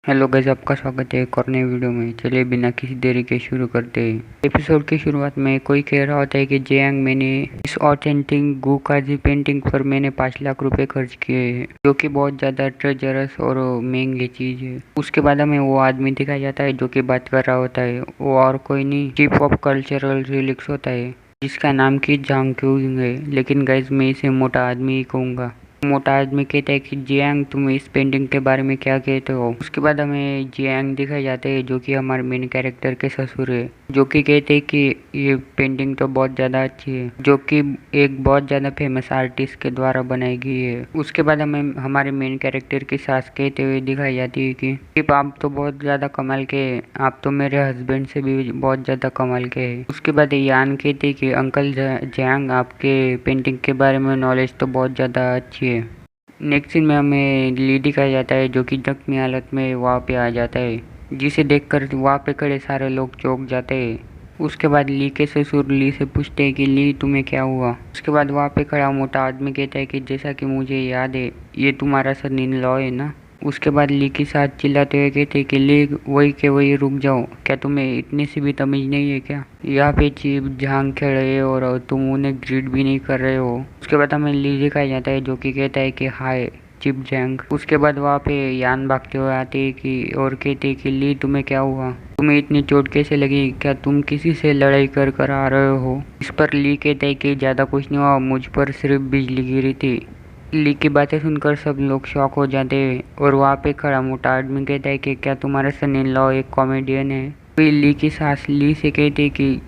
Hello guys, आपका स्वागत है एक और नए वीडियो में। चलिए बिना किसी देरी के शुरू करते हैं। एपिसोड की शुरुआत में कोई कह रहा होता है कि जेयांग, मैंने इस ऑथेंटिक गुकाजी पेंटिंग पर मैंने 5 लाख रुपए खर्च किए हैं, जो कि बहुत ज़्यादा ट्रेजरस और महंगी चीज़ है। उसके बाद हमें वो आदमी दिखाया जाता है जो कि बात कर रहा होता है। वो और कोई नहीं, चीफ ऑफ कल्चरल रिलिक्स होता है, जिसका नाम की जांग क्यूइंग है। लेकिन गाइस, मैं इसे मोटा आदमी ही कहूँगा। मोटा आदमी कहता है कि जियांग, तुम इस पेंटिंग के बारे में क्या कहते हो। उसके बाद हमें जियांग दिखाए जाते हैं, जो कि हमारे मेन कैरेक्टर के ससुर है, जो कि कहते हैं कि ये पेंटिंग तो बहुत ज़्यादा अच्छी है, जो कि एक बहुत ज़्यादा फेमस आर्टिस्ट के द्वारा बनाई गई है। उसके बाद हमें हमारे मेन कैरेक्टर की सास कहते हुए दिखाई जाती है कि आप तो बहुत ज़्यादा कमाल के हैं, आप तो मेरे हस्बैंड से भी बहुत ज़्यादा कमाल के हैं। उसके बाद यान कहते हैं कि अंकल जियांग, आपके पेंटिंग के बारे में नॉलेज तो बहुत ज़्यादा अच्छी है। नेक्स्ट सीन में हमें ली दिखाया जाता है, जो कि जख्मी हालत में वहाँ पे आ जाता है, जिसे देखकर वहाँ पे खड़े सारे लोग चौंक जाते हैं। उसके बाद ली के ससुर ली से पूछते हैं कि ली, तुम्हें क्या हुआ। उसके बाद वहाँ पे खड़ा मोटा आदमी कहता है कि जैसा कि मुझे याद है, ये तुम्हारा सन इन लॉ है ना। उसके बाद ली के साथ चिल्लाते हुए कहते कि ली, वही के वही रुक जाओ, क्या तुम्हें इतनी सी भी तमीज नहीं है क्या। यहाँ पे चीप झांग खेल रहे हो और तुम उन्हें ग्रीट भी नहीं कर रहे हो। उसके बाद हमें ली दिखाया जाता है, जो कि कहता है कि हाय चिप जैंग। उसके बाद वहाँ पे यान भागते हुए आते हैं कि और कहते हैं कि ली, तुम्हें क्या हुआ, तुम्हें इतनी चोट कैसे लगी, क्या तुम किसी से लड़ाई कर कर आ रहे हो। इस पर ली कहता है कि ज़्यादा कुछ नहीं हुआ, मुझ पर सिर्फ बिजली गिरी थी। ली की बातें सुनकर सब लोग शॉक हो जाते हैं और वहाँ पे खड़ा मोटा आदमी कहता है कि क्या तुम्हारा सन इन लॉ एक कॉमेडियन है। फिर ली की सास ली से कहती है कि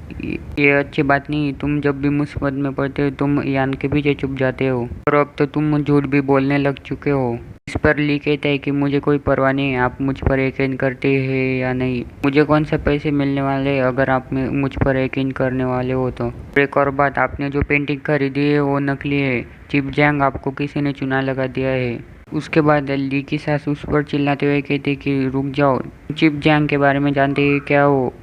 ये अच्छी बात नहीं, तुम जब भी मुसीबत में पड़ते हो तुम यान के पीछे छुप जाते हो, और अब तो तुम झूठ भी बोलने लग चुके हो। इस पर ली कहता है कि मुझे कोई परवाह नहीं, आप मुझ पर यकीन करते हैं या नहीं, मुझे कौन सा पैसे मिलने वाले अगर आप मुझ पर यकीन करने वाले हो तो। और एक और बात, आपने जो पेंटिंग खरीदी है वो नकली है, चिप जैंग, आपको किसी ने चुना लगा दिया है। उसके बाद ली की सास उस पर चिल्लाते हुए कहते कि रुक जाओ, चिप जैंग के बारे में जानते हैं क्या वो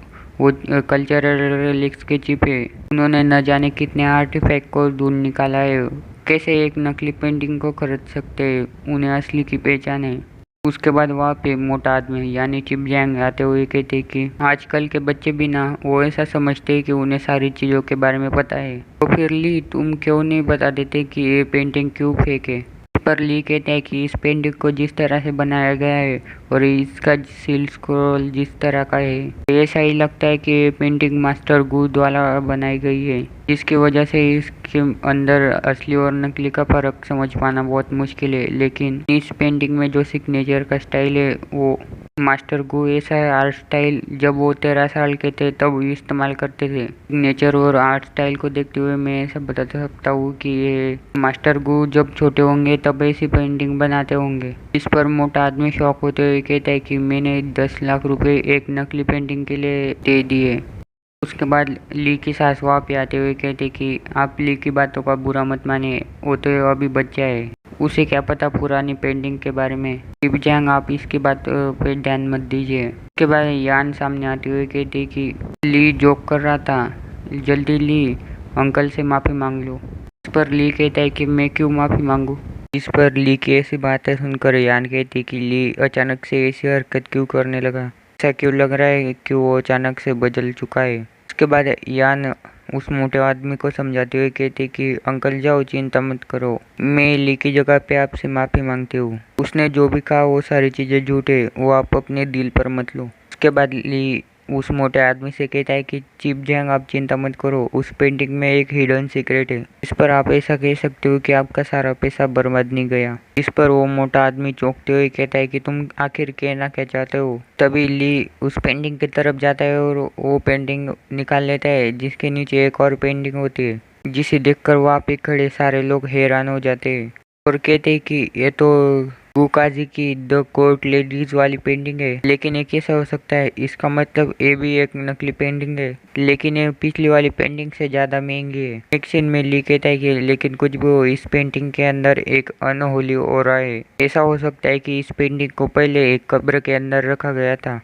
कल्चरल रिलिक्स के चिप है। उन्होंने न जाने कितने आर्टिफैक्ट को ढूंढ निकाला है, कैसे एक नकली पेंटिंग को खरीद सकते हैं, उन्हें असली की पहचान है। उसके बाद वहाँ पे मोटा आदमी यानी चिप जैंग आते हुए कहते कि आजकल के बच्चे भी ना वो ऐसा समझते हैं कि उन्हें सारी चीज़ों के बारे में पता है, तो फिर ली तुम क्यों नहीं बता देते कि ये पेंटिंग क्यों फेंक है। पर ली कहते हैं कि इस पेंटिंग को जिस तरह से बनाया गया है और इसका सील स्क्रॉल जिस तरह का है, ऐसा ही लगता है कि ये पेंटिंग मास्टर गू द्वारा बनाई गई है, जिसकी वजह से इसके अंदर असली और नकली का फर्क समझ पाना बहुत मुश्किल है। लेकिन इस पेंटिंग में जो सिग्नेचर का स्टाइल है वो मास्टर गू ऐसा आर्ट स्टाइल जब वो 13 साल के थे तब इस्तेमाल करते थे। नेचर और आर्ट स्टाइल को देखते हुए मैं ऐसा बता सकता हूँ कि ये मास्टर गू जब छोटे होंगे तब ऐसी पेंटिंग बनाते होंगे। इस पर मोटा आदमी शौक होते हुए कहता है कि मैंने 10 लाख रुपए एक नकली पेंटिंग के लिए दे दिए। उसके बाद ली की सास वहाँ पे आते हुए कहते कि आप ली की बातों का बुरा मत मानिए, वो तो अभी बच्चा है, उसे क्या पता पुरानी पेंटिंग के बारे में। चिप जैंग, आप इसकी बात पे ध्यान मत दीजिए। उसके बाद यान सामने आते हुए कहते कि ली जोक कर रहा था, जल्दी ली अंकल से माफ़ी मांग लो। इस पर ली कहता है कि मैं क्यों माफ़ी मांगू। इस पर ली की ऐसी बातें सुनकर यान कहती कि ली अचानक से ऐसी हरकत क्यों करने लगा, ऐसा क्यों लग रहा है कि वो अचानक से बदल चुका है। उसके बाद यान उस मोटे आदमी को समझाते हुए कहते कि अंकल जाओ, चिंता मत करो, मैं ली की जगह पे आपसे माफ़ी मांगती हूँ, उसने जो भी कहा वो सारी चीज़ें झूठ है, वो आप अपने दिल पर मत लो। उसके बाद ली उस मोटे आदमी से कहता है कि चिप जैंग, आप चिंता मत करो, उस पेंटिंग में एक हिडन सीक्रेट है, इस पर आप ऐसा कह सकते हो कि आपका सारा पैसा बर्बाद नहीं गया। इस पर वो मोटा आदमी चौंकते हुए कहता है कि तुम आखिर कहना क्या चाहते हो। तभी ली उस पेंटिंग की तरफ जाता है और वो पेंटिंग निकाल लेता है, जिसके नीचे एक और पेंटिंग होती है, जिसे देखकर वहाँ पे खड़े सारे लोग हैरान हो जाते हैं और कहते हैं कि ये तो गुकाजी की द कोर्ट लेडीज वाली पेंटिंग है। लेकिन ये कैसा हो सकता है, इसका मतलब ये भी एक नकली पेंटिंग है, लेकिन ये पिछली वाली पेंटिंग से ज़्यादा महंगी है। एक सीन में ली कहता है कि लेकिन कुछ भी हो, इस पेंटिंग के अंदर एक अनहोली ऑरा है, ऐसा हो सकता है कि इस पेंटिंग को पहले एक कब्र के अंदर रखा गया था।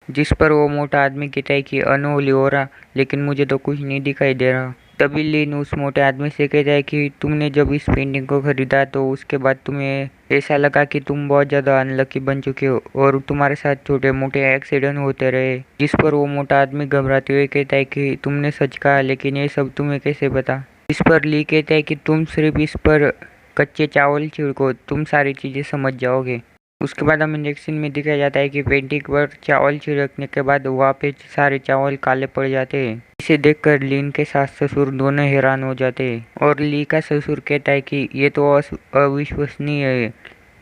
जिस पर वो मोटा आदमी कहता है कि अनहोली ऑरा, लेकिन मुझे तो कुछ नहीं दिखाई दे रहा। तभी लिन उस मोटे आदमी से कहता है कि तुमने जब इस पेंटिंग को खरीदा तो उसके बाद तुम्हें ऐसा लगा कि तुम बहुत ज़्यादा अनलकी बन चुके हो और तुम्हारे साथ छोटे मोटे एक्सीडेंट होते रहे। जिस पर वो मोटा आदमी घबराते हुए कहता है कि तुमने सच कहा, लेकिन ये सब तुम्हें कैसे पता। इस पर ली कहता है कि तुम सिर्फ इस पर कच्चे चावल छिड़को, तुम सारी चीज़ें समझ जाओगे। उसके बाद हमें नेक्स्ट सीन में दिखाया जाता है कि पेंटिंग पर चावल छिड़कने के बाद वहाँ पे सारे चावल काले पड़ जाते हैं। इसे देखकर लीन के सास ससुर दोनों हैरान हो जाते हैं और ली का ससुर कहता है कि ये तो अविश्वसनीय है,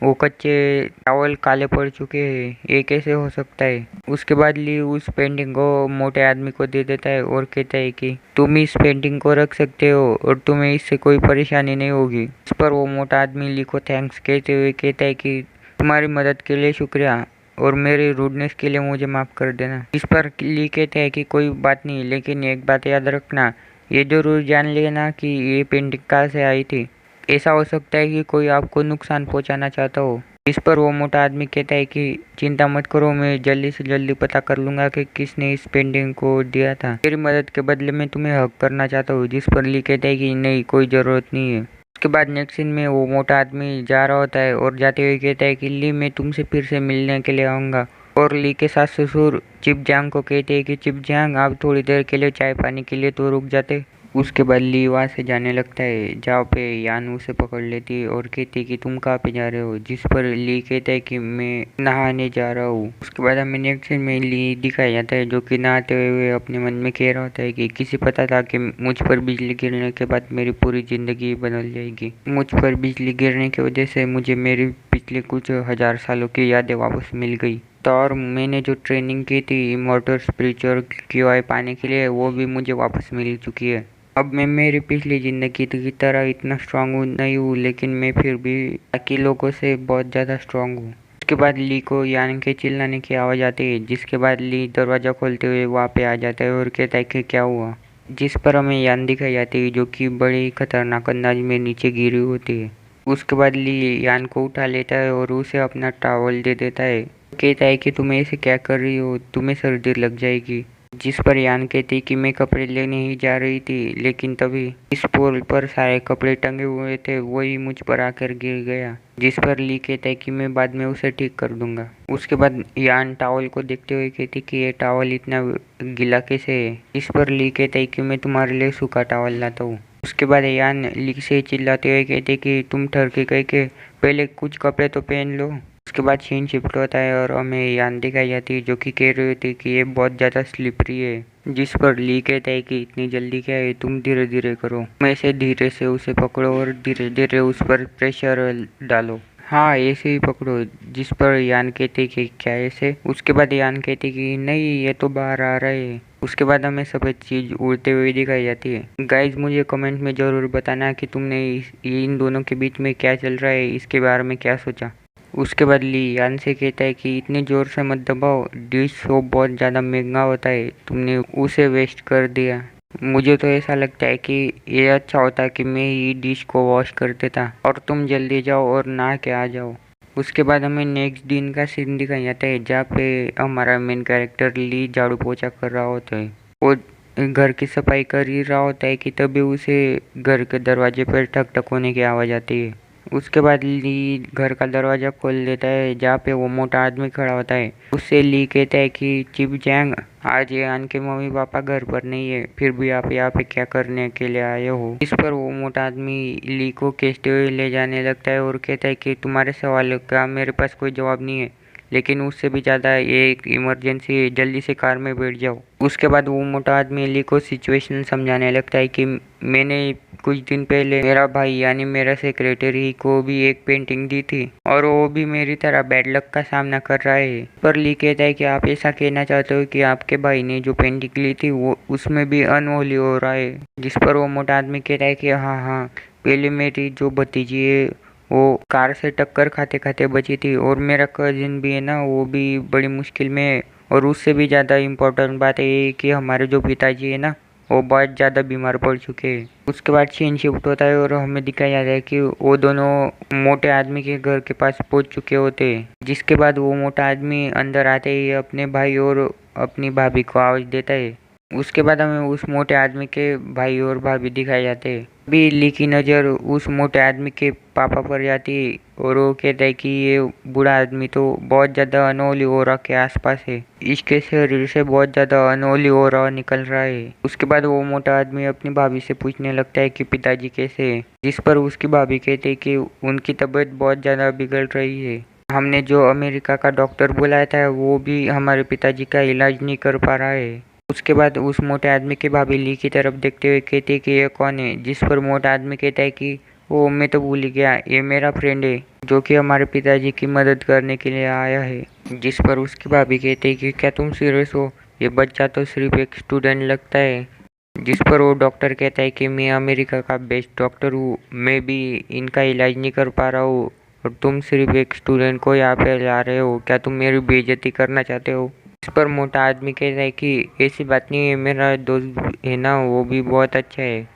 वो कच्चे चावल काले पड़ चुके हैं, ये कैसे हो सकता है। उसके बाद ली उस पेंटिंग को मोटे आदमी को दे देता है और कहता है कि तुम इस पेंटिंग को रख सकते हो और तुम्हें इससे कोई परेशानी नहीं होगी। इस पर वो मोटा आदमी ली को थैंक्स कहते हुए कहता है कि तुम्हारी मदद के लिए शुक्रिया और मेरी रूडनेस के लिए मुझे माफ़ कर देना। इस पर ली कहते हैं कि कोई बात नहीं, लेकिन एक बात याद रखना, ये जरूर जान लेना कि ये पेंटिंग कहाँ से आई थी। ऐसा हो सकता है कि कोई आपको नुकसान पहुंचाना चाहता हो। इस पर वो मोटा आदमी कहता है कि चिंता मत करो, मैं जल्दी से जल्दी पता कर लूँगा कि किसने इस पेंटिंग को दिया था। मेरी मदद के बदले में तुम्हें हक करना चाहता हूँ। जिस पर ली कहता है कि नहीं, कोई ज़रूरत नहीं है। उसके बाद नेक्स्ट सीन में वो मोटा आदमी जा रहा होता है और जाते हुए कहता है कि ली, मैं तुमसे फिर से मिलने के लिए आऊँगा। और ली के सास ससुर चिप जांग को कहते हैं कि चिप जांग, आप थोड़ी देर के लिए चाय पानी के लिए तो रुक जाते। उसके बाद ली वहाँ से जाने लगता है, जहाँ पे यान उसे पकड़ लेती है और कहती है कि तुम कहाँ पे जा रहे हो। जिस पर ली कहता है कि मैं नहाने जा रहा हूँ। उसके बाद हमें नेक्स्ट सीन में ली दिखाया जाता है जो कि नहाते हुए अपने मन में कह रहा होता है कि किसी पता था कि मुझ पर बिजली गिरने के बाद मेरी पूरी ज़िंदगी बदल जाएगी। मुझ पर बिजली गिरने की वजह से मुझे मेरी पिछले कुछ हजार सालों की यादें वापस मिल गई। तो और मैंने जो ट्रेनिंग की थी इमॉर्टल स्पिरिचुअल QI पाने के लिए, वो भी मुझे वापस मिल चुकी है। अब मैं मेरी पिछली ज़िंदगी की तरह इतना स्ट्रांग नहीं हूँ, लेकिन मैं फिर भी बाकी लोगों से बहुत ज़्यादा स्ट्रांग हूँ। उसके बाद ली को यान के चिल्लाने की आवाज़ आती है, जिसके बाद ली दरवाज़ा खोलते हुए वहाँ पे आ जाता है और कहता है कि क्या हुआ। जिस पर हमें यान दिखाई जाती है जो कि बड़ी खतरनाक अंदाज में नीचे गिरी होती है। उसके बाद ली यान को उठा लेता है और उसे अपना टॉवल दे देता है। कहता है कि तुम ऐसे क्या कर रही हो, तुम्हें सर्दी लग जाएगी। जिस पर यान कहती कि मैं कपड़े लेने ही जा रही थी, लेकिन तभी इस पोल पर सारे कपड़े टंगे हुए थे, वही मुझ पर आकर गिर गया। जिस पर ली कहता है कि मैं बाद में उसे ठीक कर दूंगा। उसके बाद यान टॉवल को देखते हुए कहती कि ये टॉवल इतना गीला कैसे है। इस पर ली कहता है कि मैं तुम्हारे लिए सूखा टॉवल लाता हूँ। उसके बाद यान ली से चिल्लाते हुए कहते कि तुम ठरके कह के पहले कुछ कपड़े तो पहन लो। उसके बाद सीन शिफ्ट होता है और हमें यान दिखाई जाती है जो कि कह रही होती है कि ये बहुत ज़्यादा स्लिपरी है। जिस पर ली कहता है कि इतनी जल्दी क्या है, तुम धीरे धीरे करो। मैं से धीरे से उसे पकड़ो और धीरे धीरे उस पर प्रेशर डालो। हाँ, ऐसे ही पकड़ो। जिस पर यान कहते कि क्या ऐसे। उसके बाद यान कहते कि नहीं, ये तो बाहर आ रहा है। उसके बाद हमें सफ़ेद चीज़ उड़ते हुए दिखाई जाती है। गाइज, मुझे कमेंट में ज़रूर बताना कि तुमने इन दोनों के बीच में क्या चल रहा है, इसके बारे में क्या सोचा। उसके बाद ली यान से कहता है कि इतनी ज़ोर से मत दबाओ, डिश सोप बहुत ज़्यादा महंगा होता है, तुमने उसे वेस्ट कर दिया। मुझे तो ऐसा लगता है कि ये अच्छा होता कि मैं ही डिश को वॉश कर देता और तुम जल्दी जाओ और नहा के आ जाओ। उसके बाद हमें नेक्स्ट दिन का सीन दिखाया जाता है जहाँ पे हमारा मेन कैरेक्टर ली झाड़ू पोछा कर रहा होता है। वो घर की सफाई कर ही रहा होता है कि तभी उसे घर के दरवाजे पर ठक ठक होने की आवाज़ आती है। उसके बाद ली घर का दरवाज़ा खोल देता है जहाँ पे वो मोटा आदमी खड़ा होता है। उससे ली कहता है कि चिप जैंग, आज यान के मम्मी पापा घर पर नहीं है, फिर भी आप यहाँ पे क्या करने के लिए आए हो। इस पर वो मोटा आदमी ली को खींचते हुए ले जाने लगता है और कहता है कि तुम्हारे सवाल का मेरे पास कोई जवाब नहीं है, लेकिन उससे भी ज़्यादा ये एक इमरजेंसी है, जल्दी से कार में बैठ जाओ। उसके बाद वो मोटा आदमी ली को सिचुएशन समझाने लगता है कि मैंने कुछ दिन पहले मेरा भाई यानी मेरा सेक्रेटरी को भी एक पेंटिंग दी थी और वो भी मेरी तरह बैड लक का सामना कर रहा है। पर ली कहता है कि आप ऐसा कहना चाहते हो कि आपके भाई ने जो पेंटिंग ली थी वो उसमें भी अनहोली हो रहा है। जिस पर वो मोटा आदमी कहता है कि हाँ हाँ, पहले मेरी जो भतीजी है वो कार से टक्कर खाते खाते बची थी और मेरा कजिन भी है ना, वो भी बड़ी मुश्किल में है। और उससे भी ज़्यादा इम्पोर्टेंट बात है कि हमारे जो पिताजी है ना, वो बहुत ज़्यादा बीमार पड़ चुके हैं। उसके बाद सीन शिफ्ट होता है और हमें दिखाया जाता है कि वो दोनों मोटे आदमी के घर के पास पहुंच चुके होते हैं। जिसके बाद वो मोटा आदमी अंदर आते ही अपने भाई और अपनी भाभी को आवाज़ देता है उसके बाद हमें उस मोटे आदमी के भाई और भाभी दिखाए जाते हैं। अभी ली की नज़र उस मोटे आदमी के पापा पर जाती है और वो कहता है कि ये बूढ़ा आदमी तो बहुत ज़्यादा अनहोली ऑरा के आसपास है, इसके शरीर से बहुत ज़्यादा अनहोली ऑरा निकल रहा है। उसके बाद वो मोटा आदमी अपनी भाभी से पूछने लगता है कि पिताजी कैसे हैं, जिस पर उसकी भाभी कहती है कि उनकी तबीयत बहुत ज़्यादा बिगड़ रही है। हमने जो अमेरिका का डॉक्टर बुलाया था वो भी हमारे पिताजी का इलाज नहीं कर पा रहा है। उसके बाद उस मोटे आदमी की भाभी ली की तरफ देखते हुए कहती है कि ये कौन है, जिस पर मोटा आदमी कहता है कि वो मैं तो भूल ही गया, ये मेरा फ्रेंड है जो कि हमारे पिताजी की मदद करने के लिए आया है। जिस पर उसकी भाभी कहती है कि क्या तुम सीरियस हो, ये बच्चा तो सिर्फ एक स्टूडेंट लगता है। जिस पर वो डॉक्टर कहता है कि मैं अमेरिका का बेस्ट डॉक्टर हूँ, मैं भी इनका इलाज नहीं कर पा रहा हूँ और तुम सिर्फ एक स्टूडेंट को यहाँ पे ला रहे हो, क्या तुम मेरी बेइज्जती करना चाहते हो। इस पर मोटा आदमी कहता है कि ऐसी बात नहीं है, मेरा दोस्त है ना वो भी बहुत अच्छा है।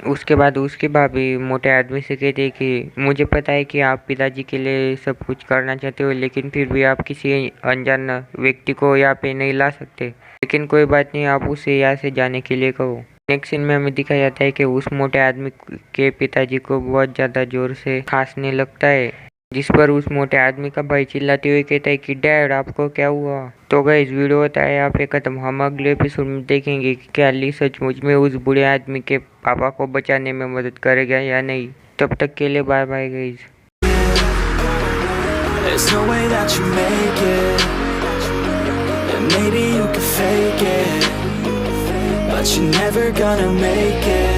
उसके बाद उसकी भाभी मोटे आदमी से कहती है कि मुझे पता है कि आप पिताजी के लिए सब कुछ करना चाहते हो, लेकिन फिर भी आप किसी अनजान व्यक्ति को यहाँ पे नहीं ला सकते, लेकिन कोई बात नहीं, आप उसे यहाँ से जाने के लिए कहो। नेक्स्ट सीन में हमें दिखाया जाता है कि उस मोटे आदमी के पिताजी को बहुत ज़्यादा जोर से खांसने लगता है, जिस पर उस मोटे आदमी का भाई चिल्लाते हुए कहता है कि डैड आपको क्या हुआ। तो गाइस वीडियो होता है यहाँ पे खत्म। हम अगले एपिसोड में देखेंगे कि क्या ली सचमुच में उस बूढ़े आदमी के पापा को बचाने में मदद करेगा या नहीं। तब तक के लिए bye bye guys. There's no way that you make it, and maybe you could fake it, but you're never gonna make it.